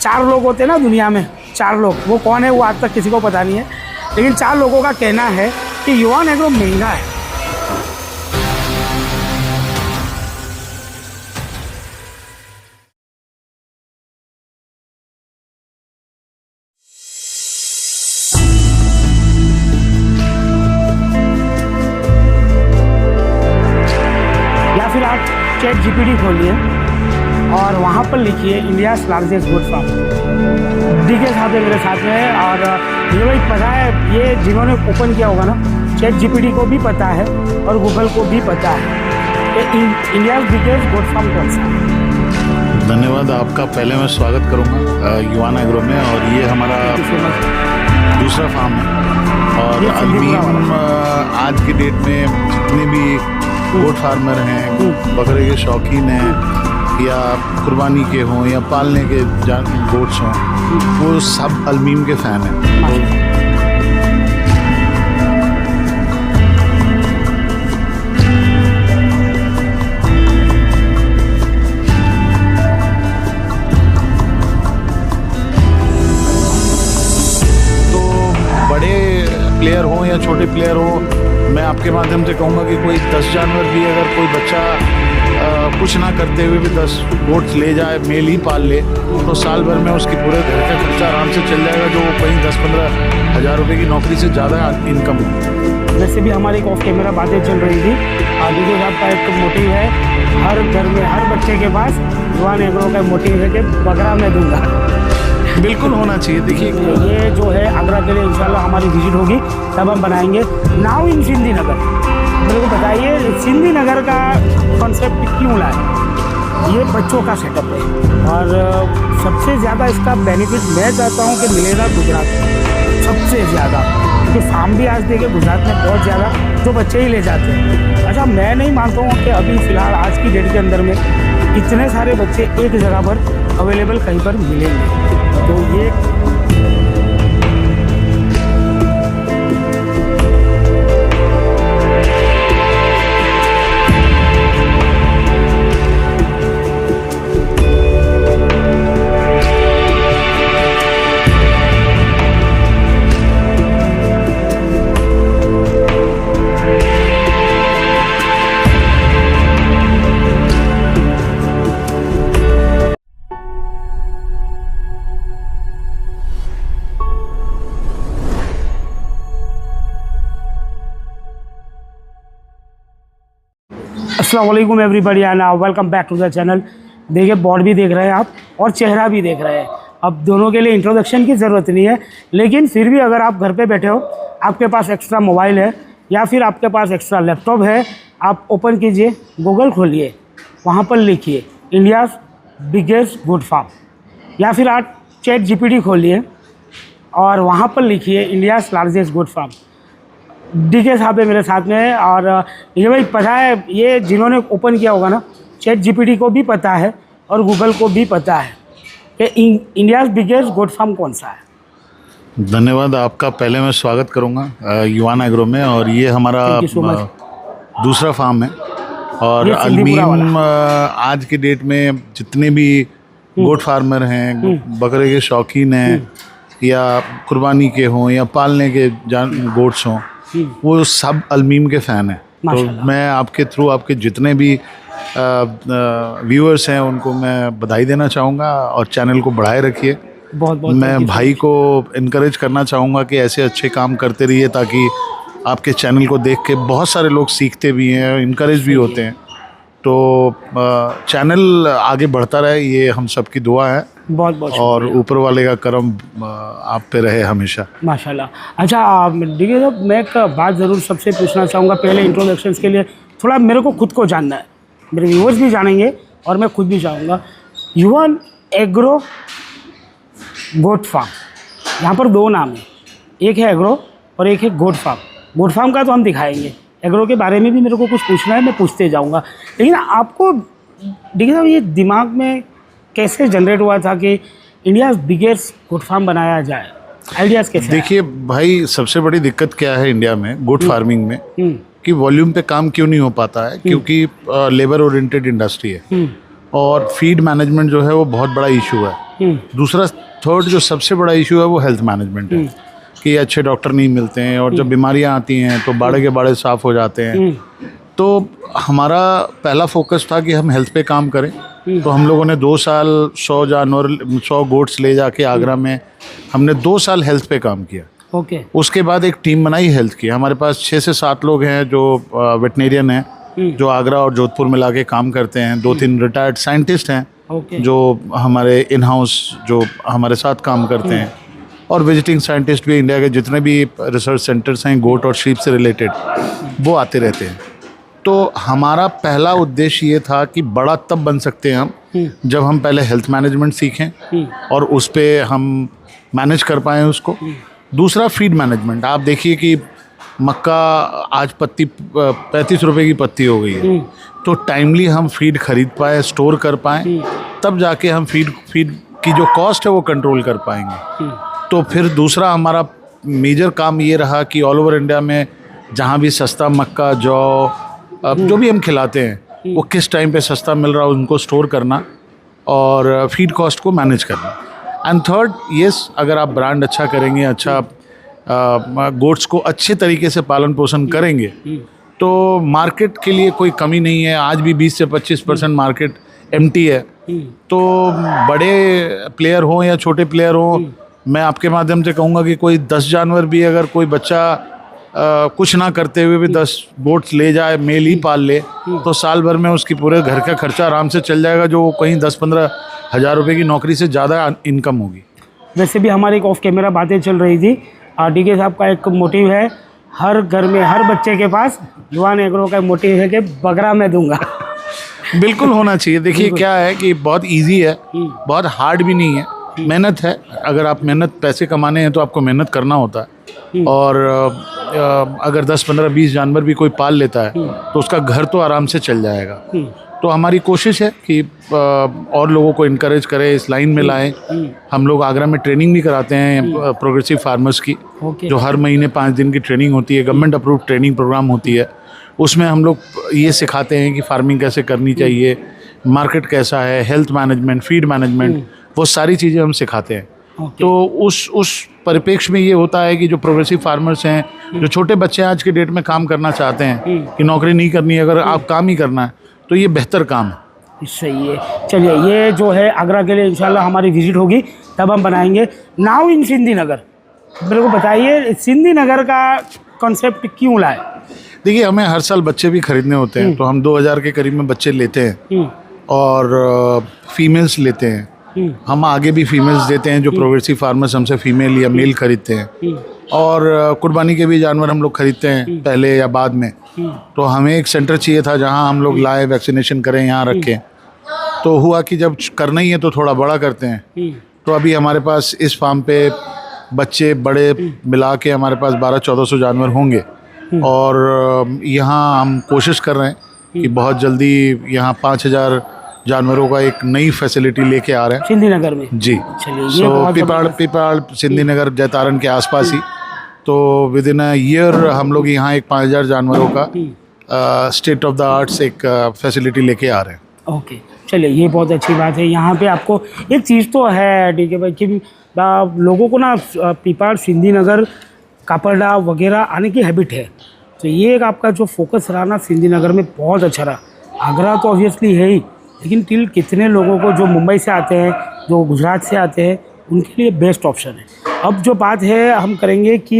4 लोग होते हैं ना दुनिया में, 4 लोग, वो कौन है वो आज तक किसी को पता नहीं है, लेकिन 4 लोगों का कहना है कि युवान एग्रो महंगा है। या फिर आप ChatGPT खोलिए और वहाँ पर लिखिए India largest goat farm. DK साहब है मेरे साथ में, और मुझे भाई पता है ये जिन्होंने ओपन किया होगा ना, ChatGPT को भी पता है और गूगल को भी पता है कि इंडिया बिगेस्ट गोट फार्म कौन सा है। धन्यवाद आपका। पहले मैं स्वागत करूंगा युवान एग्रो में, और ये हमारा दूसरा फार्म है। और अल्मीम आज की डेट में जितने भी गोट फार्मर हैं, बकरे के शौकीन हैं, या कुर्बानी के हों या पालने के गोट्स हों, वो सब अल्मीम के फ़ैन हैं। तो बड़े प्लेयर हों या छोटे प्लेयर हों, मैं आपके माध्यम से कहूँगा कि कोई 10 जानवर भी, अगर कोई बच्चा कुछ ना करते हुए भी 10 गोट्स ले जाए, मेल ही पाल ले, तो साल भर में उसकी पूरे घर का खर्चा आराम से चल जाएगा, जो वो कहीं 10-15 हज़ार रुपये की नौकरी से ज़्यादा इनकम हो। वैसे भी हमारी एक ऑफ कैमरा बातें चल रही थी। DK साहब का एक मोटिव है, हर घर में हर बच्चे के पास युवान एग्रो का मोटिव है कि बकरा मैं दूंगा। बिल्कुल होना चाहिए। देखिए ये जो है आगरा के लिए इंशाल्लाह हमारी विजिट होगी, तब हम बनाएंगे नाउ इन सिंधी नगर। मेरे को बताइए सिंधी नगर का कॉन्सेप्ट क्यों लाए? ये बच्चों का सेटअप है, और सबसे ज़्यादा इसका बेनिफिट मैं चाहता हूँ कि मिलेगा गुजरात में सबसे ज़्यादा, क्योंकि फार्म भी आज देखिए गुजरात में बहुत ज़्यादा जो बच्चे ही ले जाते हैं। अच्छा, मैं नहीं मानता हूँ कि अभी फ़िलहाल आज की डेट के अंदर में इतने सारे बच्चे एक जगह पर अवेलेबल कहीं पर मिलेंगे, तो ये अस्सलाम वालेकुम everybody and welcome back to the channel. देखिए बॉडी भी देख रहे हैं आप और चेहरा भी देख रहे हैं। अब दोनों के लिए इंट्रोडक्शन की ज़रूरत नहीं है, लेकिन फिर भी अगर आप घर पे बैठे हो, आपके पास एक्स्ट्रा मोबाइल है या फिर आपके पास एक्स्ट्रा लैपटॉप है, आप ओपन कीजिए, गूगल खोलिए, वहाँ पर लिखिए इंडिया बिगेस्ट गोट फार्म, या फिर आप ChatGPT खोलिए और वहाँ पर लिखिए India largest goat farm. DK साहब है मेरे साथ में, और ये भाई पता है ये जिन्होंने ओपन किया होगा ना, ChatGPT को भी पता है और गूगल को भी पता है कि इंडिया बिगेस्ट गोट फार्म कौन सा है। धन्यवाद आपका। पहले मैं स्वागत करूंगा युवान एग्रो में, और ये हमारा दूसरा फार्म है। और अल्मीम आज की डेट में जितने भी गोट फार्मर हैं, बकरे के शौकीन हैं, या कुर्बानी के हों या पालने के गोट्स हों, वो सब अल्मीम के फ़ैन हैं। तो मैं आपके थ्रू आपके जितने भी व्यूअर्स हैं उनको मैं बधाई देना चाहूँगा, और चैनल को बढ़ाए रखिए। बहुत मैं भाई को इनकरेज करना चाहूँगा कि ऐसे अच्छे काम करते रहिए, ताकि आपके चैनल को देख के बहुत सारे लोग सीखते भी हैं, इनकरेज भी होते हैं। तो चैनल आगे बढ़ता रहे, ये हम सबकी दुआ है। बहुत और ऊपर वाले का करम आप पे रहे हमेशा, माशाल्लाह। अच्छा DK साहब, मैं एक बात ज़रूर सबसे पूछना चाहूँगा, पहले इंट्रोडक्शंस के लिए थोड़ा मेरे को खुद को जानना है, मेरे व्यूअर्स भी जानेंगे और मैं खुद भी चाहूँगा। युवान एग्रो गोट फार्म, यहाँ पर 2 नाम है, एक है एग्रो और एक है गोट फार्म। गोट फार्म का तो हम दिखाएंगे, एग्रो के बारे में भी मेरे को कुछ पूछना है, मैं पूछते जाऊँगा। लेकिन आपको DK साहब ये दिमाग में कैसे जनरेट हुआ था कि इंडिया बिगेस्ट गोट फार्म बनाया जाए? आइडियाज़ कैसे? देखिए भाई, सबसे बड़ी दिक्कत क्या है इंडिया में गोट फार्मिंग में, कि वॉल्यूम पे काम क्यों नहीं हो पाता है? क्योंकि लेबर ओरिएंटेड इंडस्ट्री है, और फीड मैनेजमेंट जो है वो बहुत बड़ा इशू है। दूसरा थर्ड जो सबसे बड़ा इशू है वो हेल्थ मैनेजमेंट है कि अच्छे डॉक्टर नहीं मिलते हैं और जब बीमारियां आती हैं तो बाड़े के बाड़े साफ हो जाते हैं। तो हमारा पहला फोकस था कि हम हेल्थ पे काम करें। तो हम लोगों ने 2 साल 100 गोट्स ले जाके आगरा में हमने 2 साल हेल्थ पे काम किया। ओके। उसके बाद एक टीम बनाई हेल्थ की। हमारे पास 6 से 7 लोग हैं जो वेटनेरियन हैं जो आगरा और जोधपुर में लाके काम करते हैं। 2-3 रिटायर्ड साइंटिस्ट हैं जो हमारे इन हाउस जो हमारे साथ काम करते हैं और विजिटिंग साइंटिस्ट भी इंडिया के जितने भी रिसर्च सेंटर्स हैं गोट और शीप से रिलेटेड वो आते रहते हैं। तो हमारा पहला उद्देश्य ये था कि बड़ा तब बन सकते हैं हम जब हम पहले हेल्थ मैनेजमेंट सीखें और उस पर हम मैनेज कर पाएँ उसको। दूसरा फीड मैनेजमेंट। आप देखिए कि मक्का आज पत्ती 35 रुपए की पत्ती हो गई है। तो टाइमली हम फीड खरीद पाएँ, स्टोर कर पाएँ, तब जाके हम फीड की जो कॉस्ट है वो कंट्रोल कर पाएंगे। तो फिर दूसरा हमारा मेजर काम ये रहा कि ऑल ओवर इंडिया में जहाँ भी सस्ता मक्का, जौ, जो भी हम खिलाते हैं वो किस टाइम पे सस्ता मिल रहा है उनको स्टोर करना और फीड कॉस्ट को मैनेज करना। एंड थर्ड, यस, अगर आप ब्रांड अच्छा करेंगे, अच्छा गोट्स को अच्छे तरीके से पालन पोषण करेंगे तो मार्केट के लिए कोई कमी नहीं है। आज भी 20 से 25% मार्केट एम्प्टी है। तो बड़े प्लेयर हों या छोटे प्लेयर हों, मैं आपके माध्यम से कहूँगा कि कोई 10 जानवर भी अगर कोई बच्चा कुछ ना करते हुए भी 10 गोट्स ले जाए, मेल ही पाल ले, तो साल भर में उसकी पूरे घर का खर्चा आराम से चल जाएगा, जो कहीं 10-15 हज़ार रुपये की नौकरी से ज़्यादा इनकम होगी। वैसे भी हमारी एक ऑफ कैमरा बातें चल रही थी। डीके साहब का एक मोटिव है, हर घर में हर बच्चे के पास युवान एग्रो का मोटिव है कि बकरा मैं दूंगा। बिल्कुल होना चाहिए। देखिए क्या है कि बहुत इजी है, बहुत हार्ड भी नहीं है, मेहनत है। अगर आप पैसे कमाने हैं तो आपको मेहनत करना होता है। और अगर 10, 15, 20 जानवर भी कोई पाल लेता है तो उसका घर तो आराम से चल जाएगा। तो हमारी कोशिश है कि और लोगों को इनकरेज करें, इस लाइन में लाएं। हम लोग आगरा में ट्रेनिंग भी कराते हैं प्रोग्रेसिव फार्मर्स की, जो हर महीने 5 दिन की ट्रेनिंग होती है, गवर्नमेंट अप्रूव्ड ट्रेनिंग प्रोग्राम होती है। उसमें हम लोग ये सिखाते हैं कि फार्मिंग कैसे करनी चाहिए, मार्केट कैसा है, हेल्थ मैनेजमेंट, फीड मैनेजमेंट, वो सारी चीज़ें हम सिखाते हैं। तो उस परिप्रेक्ष्य में ये होता है कि जो प्रोग्रेसिव फार्मर्स हैं, जो छोटे बच्चे आज के डेट में काम करना चाहते हैं कि नौकरी नहीं करनी है, अगर आप काम ही करना है तो ये बेहतर काम है। सही है। चलिए, ये जो है आगरा के लिए इंशाल्लाह हमारी विजिट होगी तब हम बनाएंगे। नाउ इन सिंधी नगर, मेरे को बताइए सिंधी नगर का कॉन्सेप्ट क्यों लाए? देखिए, हमें हर साल बच्चे भी खरीदने होते हैं, तो हम 2000 के करीब में बच्चे लेते हैं और फीमेल्स लेते हैं। हम आगे भी फीमेल्स देते हैं जो प्रोग्रेसिव फार्मर्स हमसे फीमेल या मेल खरीदते हैं। और कुर्बानी के भी जानवर हम लोग खरीदते हैं पहले या बाद में। तो हमें एक सेंटर चाहिए था जहां हम लोग लाए, वैक्सीनेशन करें, यहाँ रखें। तो हुआ कि जब करना ही है तो थोड़ा बड़ा करते हैं। तो अभी हमारे पास इस फार्म पे बच्चे बड़े मिला के हमारे पास 1200-1400 जानवर होंगे। और यहाँ हम कोशिश कर रहे हैं कि बहुत जल्दी यहाँ 5000 जानवरों का एक नई फैसिलिटी लेके आ रहे हैं सिंधी नगर में। जी। चलिए, पिपाड़ सिंधी नगर जयतारण के आसपास ही। तो विद इन अ ईयर हम लोग यहाँ एक 5000 जानवरों का स्टेट ऑफ द आर्ट्स एक फैसिलिटी लेके आ रहे हैं। ओके, चलिए, ये बहुत अच्छी बात है। यहाँ पे आपको एक चीज़ तो है ठीक है भाई कि लोगों को ना पिपाड़, सिंधी नगर, कापरडा वगैरह आने की हैबिट है। तो ये एक आपका जो फोकस रहा ना सिंधी नगर में बहुत अच्छा रहा। आगरा तो ऑब्वियसली है ही, लेकिन टिल कितने लोगों को जो मुंबई से आते हैं, जो गुजरात से आते हैं, उनके लिए बेस्ट ऑप्शन है। अब जो बात है हम करेंगे कि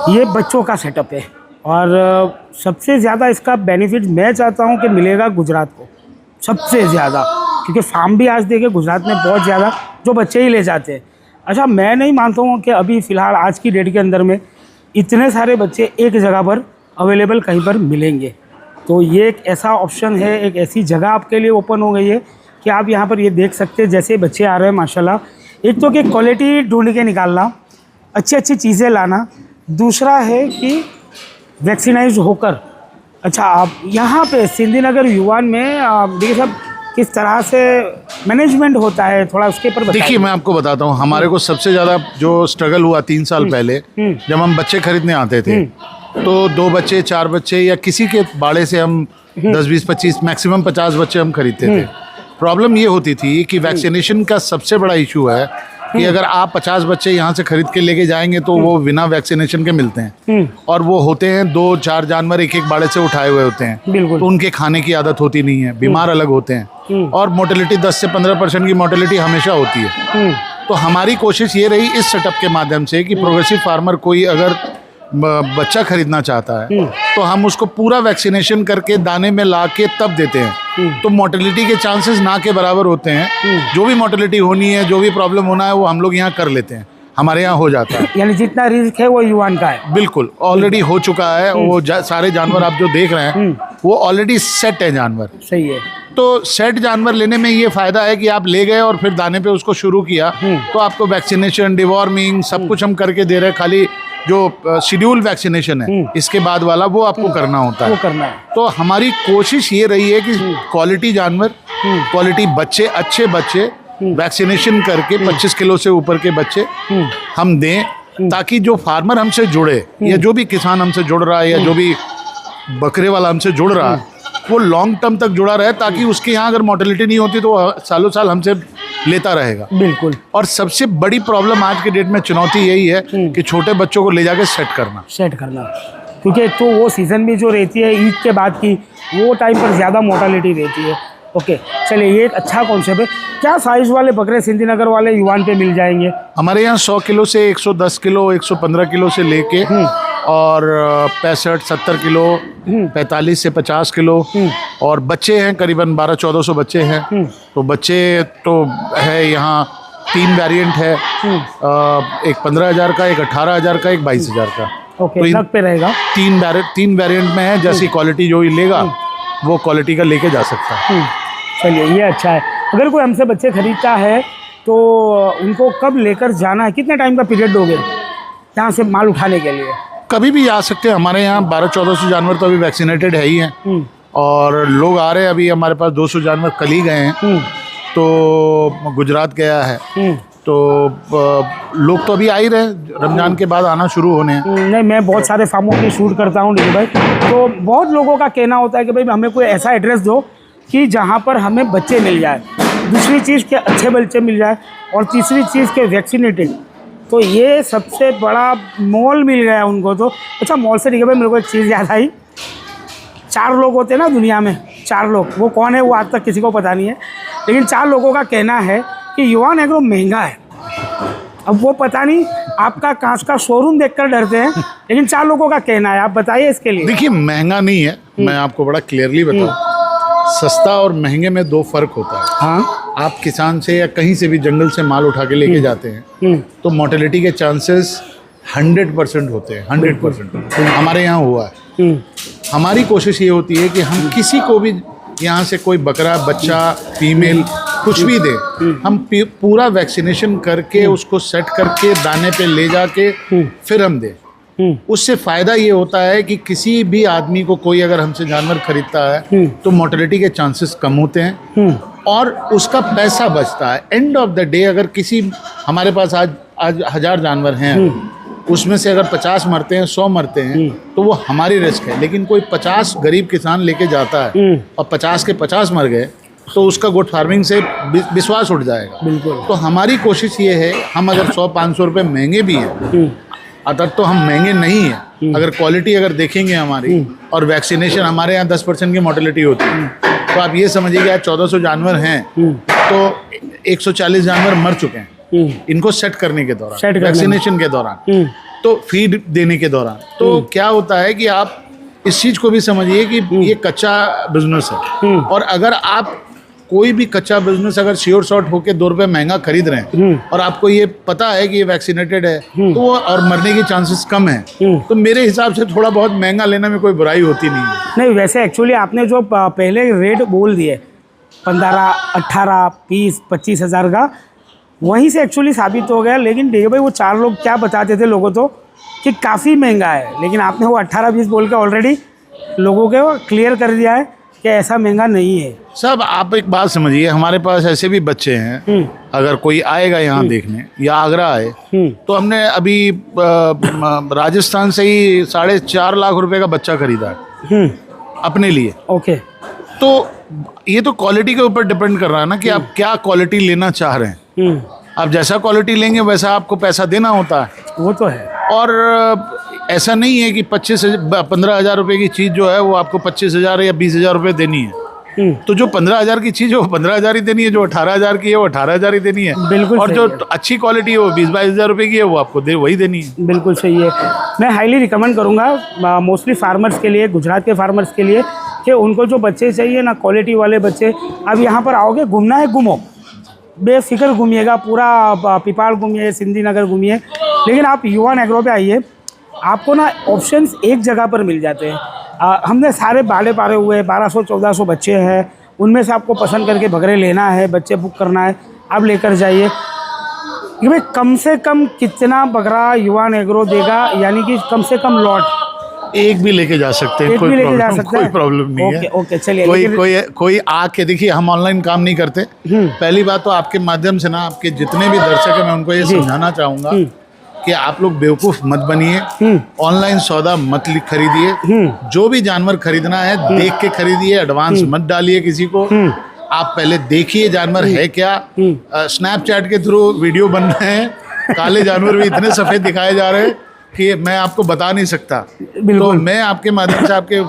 ये बच्चों का सेटअप है और सबसे ज़्यादा इसका बेनिफिट मैं चाहता हूँ कि मिलेगा गुजरात को सबसे ज़्यादा, क्योंकि फार्म भी आज देखे गुजरात में बहुत ज़्यादा जो बच्चे ही ले जाते हैं। अच्छा, मैं नहीं मानता हूँ कि अभी फ़िलहाल आज की डेट के अंदर में इतने सारे बच्चे एक जगह पर अवेलेबल कहीं पर मिलेंगे। तो ये एक ऐसा ऑप्शन है, एक ऐसी जगह आपके लिए ओपन हो गई है कि आप यहाँ पर ये देख सकते हैं जैसे बच्चे आ रहे हैं माशाल्लाह। एक तो कि क्वालिटी ढूंढ के निकालना, अच्छी अच्छी चीज़ें लाना, दूसरा है कि वैक्सीनाइज होकर। अच्छा, आप यहाँ पे सिंधी नगर युवान में देखिए सब किस तरह से मैनेजमेंट होता है, थोड़ा उसके ऊपर बताइए। देखिए, मैं आपको बताता हूँ, हमारे को सबसे ज़्यादा जो स्ट्रगल हुआ 3 साल पहले जब हम बच्चे खरीदने आते थे, तो 2 बच्चे 4 बच्चे या किसी के बाड़े से हम 10, 20, 25 मैक्सिमम 50 बच्चे हम खरीदते थे। प्रॉब्लम ये होती थी कि वैक्सीनेशन का सबसे बड़ा इशू है कि अगर आप 50 बच्चे यहाँ से खरीद के लेके जाएंगे तो वो बिना वैक्सीनेशन के मिलते हैं, और वो होते हैं 2-4 जानवर एक एक बाड़े से उठाए हुए होते हैं, बिल्कुल। तो उनके खाने की आदत होती नहीं है, बीमार अलग होते हैं, और मोर्टेलिटी 10 से 15% की मोर्टेलिटी हमेशा होती है। तो हमारी कोशिश ये रही इस सेटअप के माध्यम से कि प्रोग्रेसिव फार्मर कोई अगर बच्चा खरीदना चाहता है तो हम उसको पूरा वैक्सीनेशन करके दाने में ला के तब देते हैं, तो मोर्टेलिटी के चांसेस ना के बराबर होते हैं। जो भी मोर्टेलिटी होनी है, जो भी प्रॉब्लम होना है, वो हम लोग यहाँ कर लेते हैं, हमारे यहाँ हो जाता है। यानी जितना रिस्क है वो युवान का है। बिल्कुल, ऑलरेडी हो चुका है। वो सारे जानवर आप जो देख रहे हैं वो ऑलरेडी सेट है जानवर। सही है। तो सेट जानवर लेने में ये फायदा है कि आप ले गए और फिर दाने पे उसको शुरू किया, तो आपको वैक्सीनेशन, डिवॉर्मिंग सब कुछ हम करके दे रहे हैं। खाली जो शेड्यूल वैक्सीनेशन है इसके बाद वाला वो आपको करना होता है, वो करना है। तो हमारी कोशिश ये रही है कि क्वालिटी जानवर, क्वालिटी बच्चे, अच्छे बच्चे वैक्सीनेशन करके 25 किलो से ऊपर के बच्चे हम दें, ताकि जो फार्मर हमसे जुड़े या जो भी किसान हमसे जुड़ रहा है या जो भी बकरे वाला हमसे जुड़ रहा है वो लॉन्ग टर्म तक जुड़ा रहे, ताकि उसके यहाँ अगर मोर्टेलिटी नहीं होती तो वो सालों साल हमसे लेता रहेगा। बिल्कुल। और सबसे बड़ी प्रॉब्लम आज के डेट में चुनौती यही है कि छोटे बच्चों को ले जाके सेट करना, क्योंकि तो वो सीज़न भी जो रहती है ईद के बाद की, वो टाइम पर ज़्यादा मोर्टेलिटी रहती है। ओके, चलिए, ये एक अच्छा कॉन्सेप्ट है। क्या साइज़ वाले बकरे सिंधी नगर वाले युवान पे मिल जाएंगे? हमारे यहाँ 100 किलो से 110 किलो, 115 किलो से लेके और 65-70 किलो, 45 से 50 किलो, और बच्चे हैं करीबन 1200-1400 बच्चे हैं। तो बच्चे तो है यहाँ 3 वेरिएंट है, एक 15,000 का, एक 18,000 का, एक 22,000 का। ओके, तो नग पे रहेगा। 3 वेरिएंट में है, जैसी क्वालिटी जो ही लेगा वो क्वालिटी का लेके जा सकता है। चलिए, ये अच्छा है। अगर कोई हमसे बच्चे खरीदता है तो उनको कब लेकर जाना है, कितने टाइम का पीरियड दोगे यहाँ से माल उठाने के लिए? कभी भी आ सकते हैं। हमारे यहाँ 1200-1400 जानवर तो अभी वैक्सीनेटेड है ही हैं, और लोग आ रहे हैं। अभी हमारे पास 200 जानवर कल ही गए हैं, तो गुजरात गया है, तो लोग तो अभी आ ही रहे हैं, रमज़ान के बाद आना शुरू होने हैं। नहीं, मैं बहुत सारे फार्मों की शूट करता हूँ डी भाई, तो बहुत लोगों का कहना होता है कि भाई हमें कोई ऐसा एड्रेस दो कि जहाँ पर हमें बच्चे मिल जाए, दूसरी चीज़ के अच्छे बच्चे मिल जाए, और तीसरी चीज़ के वैक्सीनेटेड। तो ये सबसे बड़ा मॉल मिल गया है उनको। तो अच्छा, मॉल से ठीक है भाई, मेरे को एक चीज़ याद आई। 4 लोग होते हैं ना दुनिया में, 4 लोग, वो कौन है वो आज तक किसी को पता नहीं है, लेकिन 4 लोगों का कहना है कि युवान एग्रो महंगा है। अब वो पता नहीं, आपका कांच का शोरूम देखकर डरते हैं, लेकिन 4 लोगों का कहना है। आप बताइए इसके लिए। देखिए, महंगा नहीं है, मैं आपको बड़ा क्लियरली बताऊं, सस्ता और महंगे में 2 फर्क होता है। हाँ, आप किसान से या कहीं से भी जंगल से माल उठा के लेके जाते हैं तो मोर्टेलिटी के चांसेस 100% होते हैं, 100%। हमारे यहाँ हुआ है। हमारी कोशिश ये होती है कि हम किसी को भी यहाँ से कोई बकरा, बच्चा, फीमेल कुछ भी दे, हम पूरा वैक्सीनेशन करके उसको सेट करके दाने पे ले जाके फिर हम दें। उससे फ़ायदा ये होता है कि किसी भी आदमी को कोई अगर हमसे जानवर खरीदता है तो मोर्टेलिटी के चांसेस कम होते हैं और उसका पैसा बचता है। एंड ऑफ द डे अगर किसी, हमारे पास आज 1000 जानवर हैं, उसमें से अगर 50 मरते हैं, 100 मरते हैं, तो वो हमारी रिस्क है। लेकिन कोई 50 गरीब किसान लेके जाता है और 50 के 50 मर गए तो उसका गोट फार्मिंग से विश्वास उठ जाएगा। बिल्कुल। तो हमारी कोशिश ये है, हम अगर 100-500 रुपये महंगे भी हैं, अगर तो हम महंगे नहीं हैं, अगर क्वालिटी अगर देखेंगे हमारी और वैक्सीनेशन, हमारे यहाँ 10% की मोर्टेलिटी होती है, तो आप ये समझिए कि आज 1400 जानवर हैं तो 140 जानवर मर चुके हैं इनको सेट करने के दौरान, वैक्सीनेशन के दौरान, तो फीड देने के दौरान। तो क्या होता है कि आप इस चीज़ को भी समझिए कि ये कच्चा बिजनेस है, और अगर आप कोई भी कच्चा बिजनेस अगर श्योर शॉर्ट होके 2 रुपये महंगा खरीद रहे हैं और आपको ये पता है कि ये वैक्सीनेटेड है तो वो और मरने की चांसेस कम है, तो मेरे हिसाब से थोड़ा बहुत महंगा लेने में कोई बुराई होती नहीं है। नहीं, वैसे एक्चुअली आपने जो पहले रेट बोल दिए 15, 18, 20, 25 हज़ार का, वहीं से एक्चुअली साबित हो गया। लेकिन देखिए भाई, वो 4 लोग क्या बताते थे लोगों तो कि काफ़ी महंगा है, लेकिन आपने वो 18-20 बोल के ऑलरेडी लोगों को क्लियर कर दिया है कि ऐसा महंगा नहीं है। सब आप एक बात समझिए, हमारे पास ऐसे भी बच्चे हैं, अगर कोई आएगा यहाँ देखने या आगरा आए, तो हमने अभी राजस्थान से ही 4.5 लाख रुपए का बच्चा खरीदा है अपने लिए। ओके। तो ये तो क्वालिटी के ऊपर डिपेंड कर रहा है ना कि आप क्या क्वालिटी लेना चाह रहे हैं। आप जैसा क्वालिटी लेंगे वैसा आपको पैसा देना होता है। वो तो है। और ऐसा नहीं है कि 15,000 रुपये की चीज़ जो है वो आपको 25,000 या 20,000 रुपये देनी है। तो जो 15,000 की चीज़ है वो 15,000 ही देनी है, जो 18,000 की है वो 18,000 ही देनी है। बिल्कुल। और जो अच्छी क्वालिटी है वो 20-22,000 रुपये की है वो आपको वही देनी है। बिल्कुल सही है। मैं हाईली रिकमेंड करूँगा मोस्टली फार्मर्स के लिए, गुजरात के फार्मर्स के लिए, कि उनको जो बच्चे चाहिए ना, क्वालिटी वाले बच्चे, अब यहाँ पर आओगे, घूमना है घूमो, बेफिक्र घूमिएगा, पूरा पिपाड़ घूमिए, सिंधी नगर घूमिए, लेकिन आप युवान एग्रो पे आइए, आपको ना ऑप्शंस एक जगह पर मिल जाते हैं। हमने सारे बाले पारे हुए 1200-1400 बच्चे हैं, उनमें से आपको पसंद करके बकरे लेना है, बच्चे बुक करना है, आप लेकर जाइए। कि भाई कम से कम कितना बकरा युवान एग्रो देगा, यानी कि कम से कम लॉट एक भी लेके जा सकते हैं, कोई प्रॉब्लम नहीं है। ओके चलिए। कोई आके देखिए, हम ऑनलाइन काम नहीं करते। पहली बात तो आपके माध्यम से ना, आपके जितने भी दर्शक हैं मैं उनको ये समझाना चाहूँगा कि आप लोग बेवकूफ़ मत बनिए, ऑनलाइन सौदा मत खरीदिए। जो भी जानवर खरीदना है देख के खरीदिए, एडवांस मत डालिए किसी को। आप पहले देखिए जानवर है क्या। स्नैपचैट के थ्रू वीडियो बन रहे हैं, काले जानवर भी इतने सफ़ेद दिखाए जा रहे हैं कि मैं आपको बता नहीं सकता। तो मैं आपके माध्यम से आपके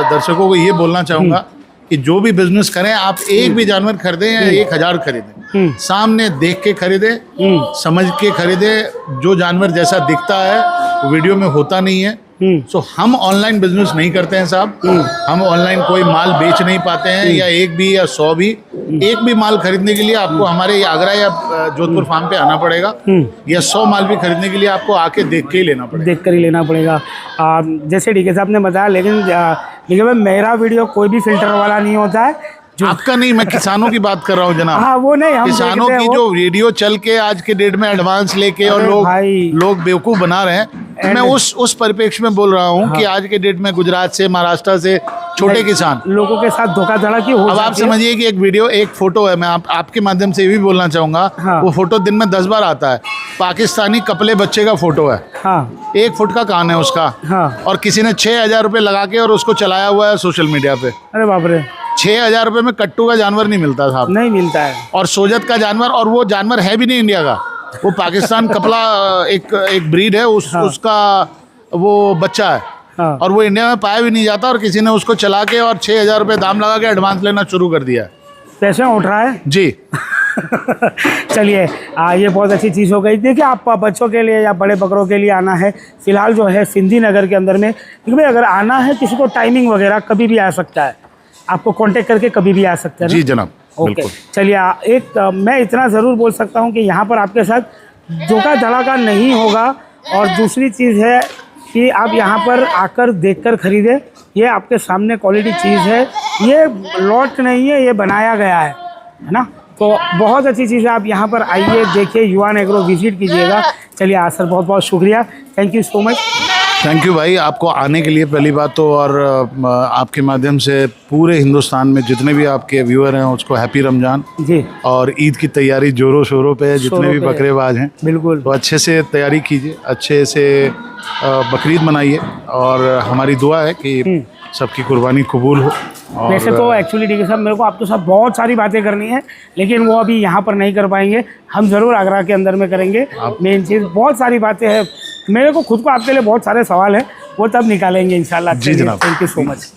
दर्शकों को ये बोलना चाहूँगा कि जो भी बिजनेस करें, आप एक भी जानवर खरीदें या 1,000 खरीदें, सामने देख के खरीदें, समझ के खरीदें। जो जानवर जैसा दिखता है वीडियो में होता नहीं है। सो हम ऑनलाइन बिजनेस नहीं करते हैं साहब। हम ऑनलाइन कोई माल बेच नहीं पाते हैं, या एक भी या 100 भी। एक भी माल खरीदने के लिए आपको हमारे आगरा या जोधपुर फार्म पे आना पड़ेगा, या 100 माल भी खरीदने के लिए आपको आके देख के ही लेना पड़ेगा। देख कर ही लेना पड़ेगा। जैसे डीके साहब ने बताया, लेकिन भाई मेरा वीडियो कोई भी फिल्टर वाला नहीं होता है। आपका नहीं, मैं किसानों की बात कर रहा हूँ जनाब। हाँ, वो नहीं, हम किसानों की जो वीडियो चल के आज के डेट में एडवांस लेके और लोग बेवकूफ़ बना रहे हैं। मैं उस परिप्रेक्ष्य में बोल रहा हूँ कि आज के डेट में गुजरात से, महाराष्ट्र से छोटे किसान लोगों के साथ धोखाधड़ी की हो। अब आप समझिए कि एक वीडियो, एक फोटो है, मैं आपके माध्यम से ये भी बोलना चाहूँगा, वो फोटो दिन में 10 बार आता है। पाकिस्तानी कपले बच्चे का फोटो है, 1 फुट का कान है उसका, और किसी ने 6,000 रुपये लगा के और उसको चलाया हुआ है सोशल मीडिया पे। अरे बाप रे, 6,000 रुपये में कट्टू का जानवर नहीं मिलता साहब, नहीं मिलता है। और सोजत का जानवर, और वो जानवर है भी नहीं इंडिया का, वो पाकिस्तान कपला एक ब्रीड है, उसका वो बच्चा है। और वो इंडिया में पाया भी नहीं जाता, और किसी ने उसको चला के और 6,000 रुपये दाम लगा के एडवांस लेना शुरू कर दिया है। पैसे उठ रहा है जी। चलिए, ये बहुत अच्छी चीज़ हो गई। देखिए, आप बच्चों के लिए या बड़े बकरों के लिए आना है फिलहाल जो है सिंधी नगर के अंदर में, क्योंकि अगर आना है किसी को, टाइमिंग वगैरह कभी भी आ सकता है, आपको कांटेक्ट करके कभी भी आ सकते हैं। जी जनाब, ओके। चलिए, मैं इतना ज़रूर बोल सकता हूँ कि यहाँ पर आपके साथ धोखा धड़ाका नहीं होगा। और दूसरी चीज़ है कि आप यहाँ पर आकर देखकर खरीदें, ये आपके सामने क्वालिटी चीज़ है, ये लॉट नहीं है, ये बनाया गया है ना। तो बहुत अच्छी चीज़ है, आप यहाँ पर आइए, देखिए, युवान एग्रो विजिट कीजिएगा। चलिए सर, बहुत बहुत शुक्रिया, thank you so much. Thank you भाई, आपको आने के लिए पहली बात तो, और आपके माध्यम से पूरे हिंदुस्तान में जितने भी आपके व्यूअर हैं उसको हैप्पी रमज़ान जी। और ईद की तैयारी जोरों शोरों पे है, जितने भी बकरेबाज हैं बिल्कुल, तो अच्छे से तैयारी कीजिए, अच्छे से बकरीद मनाइए, और हमारी दुआ है कि सबकी कुर्बानी कबूल हो। वैसे तो एक्चुअली डीके साहब, मेरे को आपके साथ बहुत सारी बातें करनी है, लेकिन वो अभी यहाँ पर नहीं कर पाएंगे, हम ज़रूर आगरा के अंदर में करेंगे। मेन चीज़, बहुत सारी बातें हैं, मेरे को खुद को आपके लिए बहुत सारे सवाल हैं, वो तब निकालेंगे इंशाल्लाह। जी जनाब, थैंक यू सो मच।